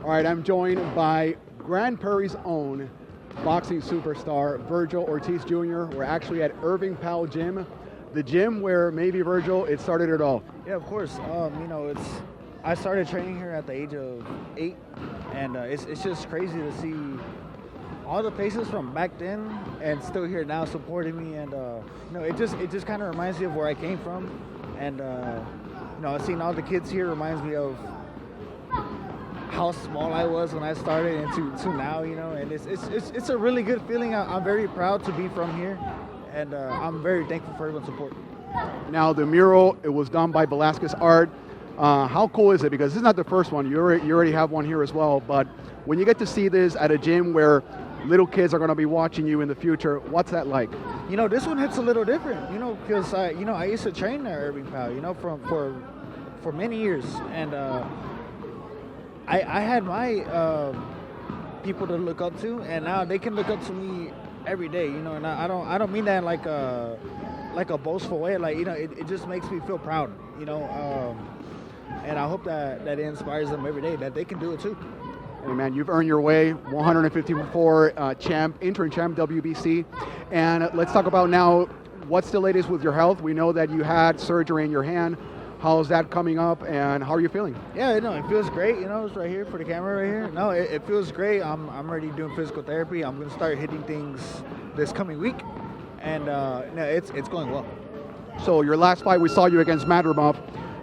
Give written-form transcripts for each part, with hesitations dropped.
All right, I'm joined by Grand Prairie's own boxing superstar, Vergil Ortiz Jr. We're actually at Irving Powell Gym, the gym where maybe, Vergil, it started it all. Yeah, of course. I started training here at the age of 8, and it's just crazy to see all the faces from back then and still here now supporting me. And it just kind of reminds me of where I came from, and seeing all the kids here reminds me of how small I was when I started and to now, and it's a really good feeling. I'm very proud to be from here, and I'm very thankful for everyone's support. Now, the mural, it was done by Velasquez Art. How cool is it? Because this is not the first one. You already have one here as well. But when you get to see this at a gym where little kids are going to be watching you in the future, what's that like? This one hits a little different, because I used to train at Irving Powell, for many years, and I had my people to look up to, and now they can look up to me every day, and I don't mean that like a boastful way, it just makes me feel proud, and I hope that it inspires them every day that they can do it too. Hey man, you've earned your way, 154 champ, interim champ, WBC, and let's talk about now what's the latest with your health. We know that you had surgery in your hand. How's that coming up, and how are you feeling? Yeah, it feels great. It's right here for the camera right here. No, it feels great. I'm already doing physical therapy. I'm going to start hitting things this coming week, and it's going well. So your last fight, we saw you against Madrimov.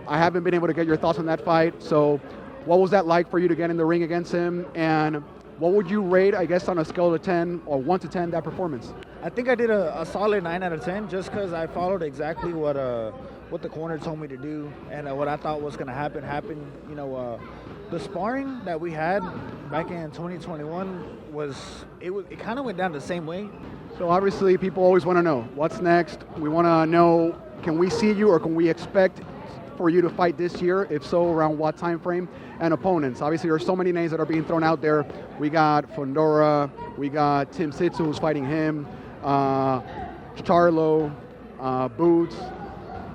I haven't been able to get your thoughts on that fight. So what was that like for you to get in the ring against him, and what would you rate, I guess, on a scale of 10 or 1 to 10 that performance? I think I did a solid 9 out of 10 just because I followed exactly what the corner told me to do, and what I thought was going to happen happened. The sparring that we had back in 2021 it kind of went down the same way. So obviously people always want to know what's next. We want to know, can we see you, or can we expect for you to fight this year? If so, around what time frame? And opponents. Obviously there's so many names that are being thrown out there. We got Fondora, we got Tim Sitsu who's fighting him, Charlo, Boots,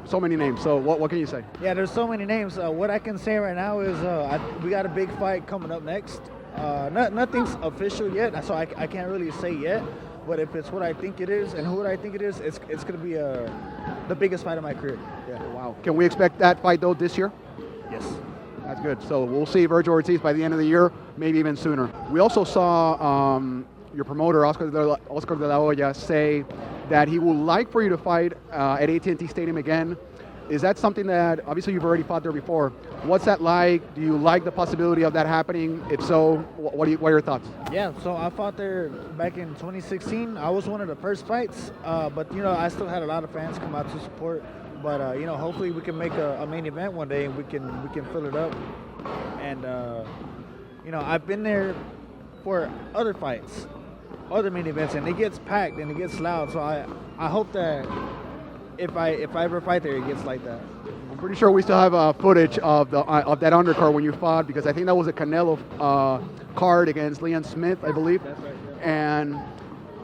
so many names. So what can you say? Yeah, there's so many names. What I can say right now is we got a big fight coming up next. Nothing's official yet, so I can't really say yet. But if it's what I think it is and who I think it is, it's going to be the biggest fight of my career. Yeah. Wow. Can we expect that fight though this year? Yes. That's good. So we'll see Vergil Ortiz by the end of the year, maybe even sooner. We also saw your promoter, Oscar de la Hoya, say that he would like for you to fight at AT&T Stadium again. Is that something that, obviously you've already fought there before, what's that like? Do you like the possibility of that happening? If so, what are your thoughts? Yeah, so I fought there back in 2016. I was one of the first fights, but I still had a lot of fans come out to support. But hopefully we can make a main event one day and we can fill it up. And I've been there for other fights, other main events, and it gets packed and it gets loud. So I hope that if I ever fight there, it gets like that. I'm pretty sure we still have footage of that undercard when you fought, because I think that was a Canelo card against Leon Smith, I believe. That's right. Yeah. And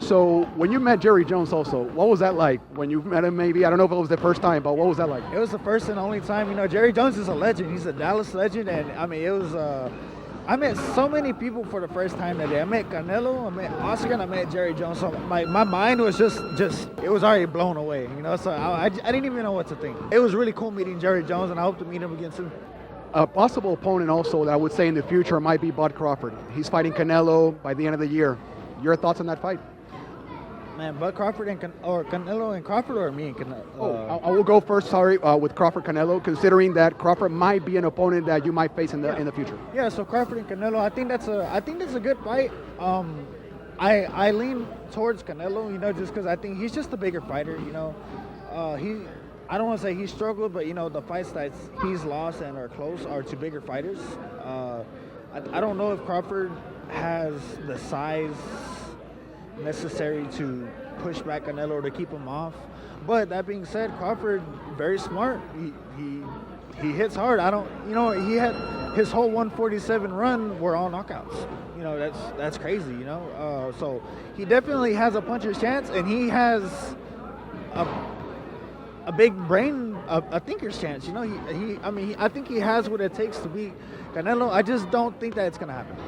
so when you met Jerry Jones also, what was that like? When you met him, maybe, I don't know if it was the first time, but what was that like? It was the first and only time. Jerry Jones is a legend. He's a Dallas legend, and it was. I met so many people for the first time that day. I met Canelo, I met Oscar, and I met Jerry Jones. So my mind was just it was already blown away. So I didn't even know what to think. It was really cool meeting Jerry Jones, and I hope to meet him again soon. A possible opponent also that I would say in the future might be Bud Crawford. He's fighting Canelo by the end of the year. Your thoughts on that fight? Man, Bud Crawford or Canelo and Crawford, or me and Canelo? I will go first, with Crawford Canelo, considering that Crawford might be an opponent that you might face in the future. Yeah, so Crawford and Canelo, I think that's a good fight. I lean towards Canelo, just because I think he's just a bigger fighter. I don't want to say he struggled, but the fights that he's lost and are close are to bigger fighters. I don't know if Crawford has the size necessary to push back Canelo to keep him off. But that being said, Crawford very smart. He hits hard. He had his whole 147 run were all knockouts. That's crazy. So he definitely has a puncher's chance, and he has a big brain, a thinker's chance. I think he has what it takes to be Canelo, I just don't think that it's gonna happen.